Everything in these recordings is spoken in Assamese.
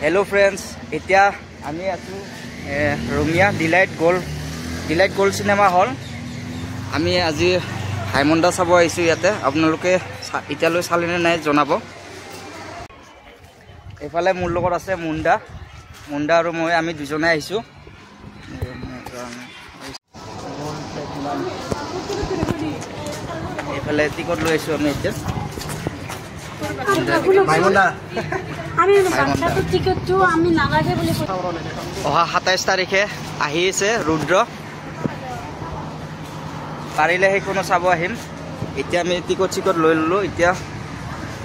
हेलो फ्रेंड्स इतना आमी आसो Ramiya delight gold cinema hall आमी आज हाइमंदा चाब आइसो इते आपनालोके इताলৈ चालेने नाय जनाब एफाले मोर लगत आछे मुंडा और मैं आमी दुजने आइसो एफाले टिकट লৈ आइसो आमी इते हाइमंदा अहा 27 तारिखे आहिसे रुद्र पारिले हेकोनो चाब आहिम इতিয়া आमी टिकट লৈ ললো इতিয়া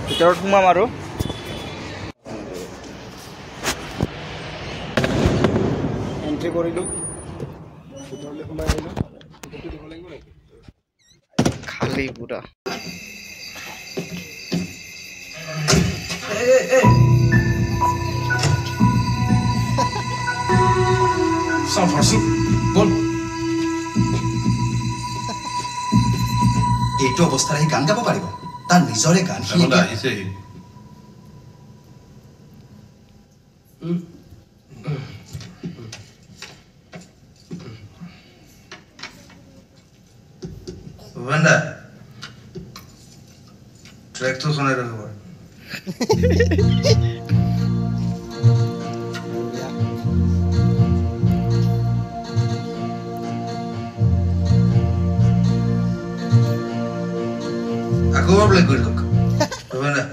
ভিতৰত সোমাম আৰু এন্ট্ৰি কৰিলো ভিতৰলৈ সোমাই আহিলো টিকট দিব লাগিব নেকি খালি পুৰা Sans force, bon. এইটো অৱস্থাত আহি গান গাব পাৰিব তাৰ নিজৰে গান আহিছে বন্ধা ট্ৰেক তো শুনাই ৰাখিব Aku play good look. Bana.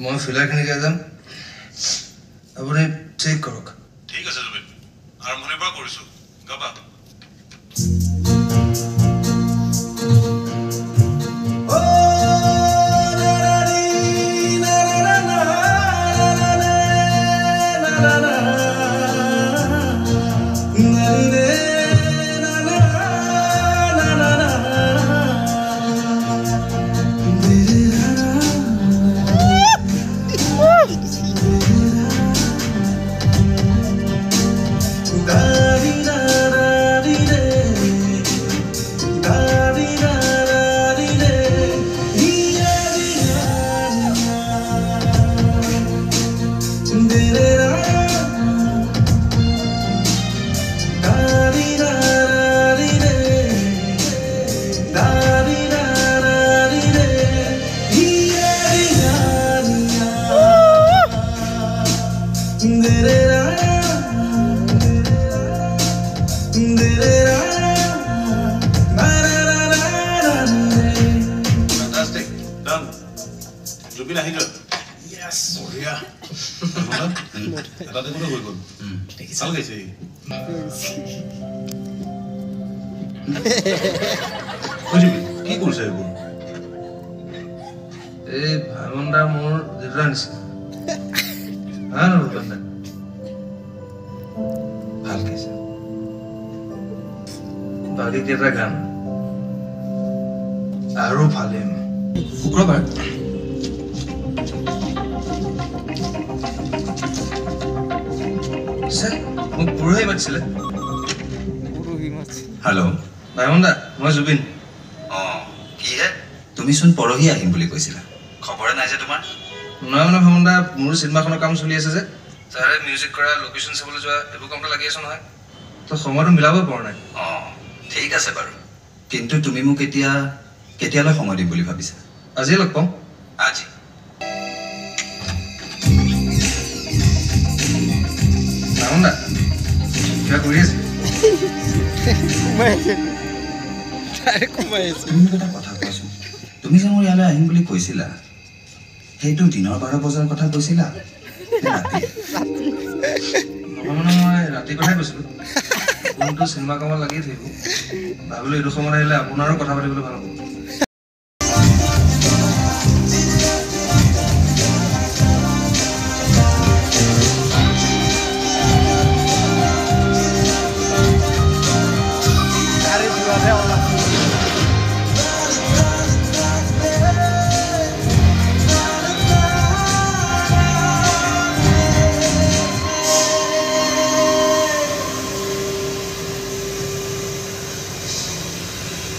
Moi filar khani ga jam. Apni check korok. ঠিক আছে জুবিন আৰম্ভণিৰ পৰা কৰিছো গাবা Fantastic. Done. Jubin ahi jo. Yes. Boriya. Eta dekho hoi gol. Sal gaise. Jubin, ki korse gol? এই ভাইমন্দা মোৰ জিৰানছ আৰু বন্ধা ভাল গাইছে বাকি কেটা গান আৰু ফালিম শুক্ৰবাৰ স্যাৰ মোক পুৰহি মাতিছিলে हेलो ভাইমন্দা মই জুবিন কি হে তুমি শুন পৰহি আহিম বুলি কৈছিলা খবৰে নাই যে তোমাৰ নহয় মানে ভাইমন্দা মোৰ চিনেমাখনৰ কাম চলি আছে যে তাৰে মিউজিক কৰা লোকেশ্যন চাবলৈ যোৱা এইবোৰ কামটা লাগি আছে নহয় তো সময়টো মিলাব পৰা নাই ঠিক আছে বাৰু কিন্তু তুমি মোক কেতিয়ালৈ সময় দিম বুলি ভাবিছা আজি লগ পাম আজি ভাইমন্দা কিবা কৰি আছে তুমি এটা কথা কোৱাচোন তুমি যে মোৰ ইয়ালৈ আহিম বুলি কৈছিলা সেইটো দিনৰ 12 বজাৰ কথা কৈছিলা মানে মই ৰাতি কথাই কৈছিলোঁ কোনটো চিনেমা কামত লাগি থাকিব ভাবিলোঁ এইটো সময়ত আহিলে আপোনাৰো কথা পাতিবলৈ ভাল হ'ব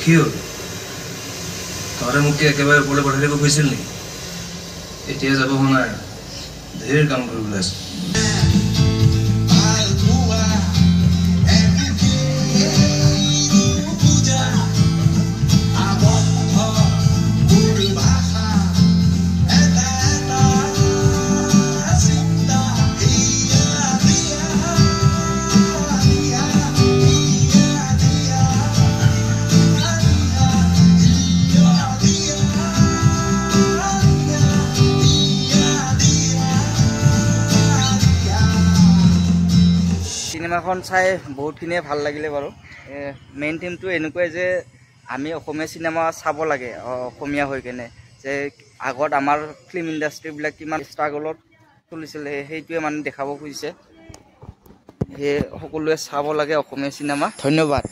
কি হ'ল তহঁতে মোক কি একেবাৰে ওপৰলৈ পঠাই দিব কৈছিল নেকি এতিয়া যাব হোৱা নাই ঢেৰ কাম কৰিবলৈ আছে চিনেমাখন চাই বহুতখিনিয়ে ভাল লাগিলে বাৰু মেইন থিমটো এনেকুৱাই যে আমি অসমীয়া চিনেমা চাব লাগে অসমীয়া হৈ কেনে যে আগত আমাৰ ফিল্ম ইণ্ডাষ্ট্ৰীবিলাক কিমান ষ্ট্ৰাগলত চলিছিলে সেইটোৱে মানে দেখাব খুজিছে সেই সকলোৱে চাব লাগে অসমীয়া চিনেমা ধন্যবাদ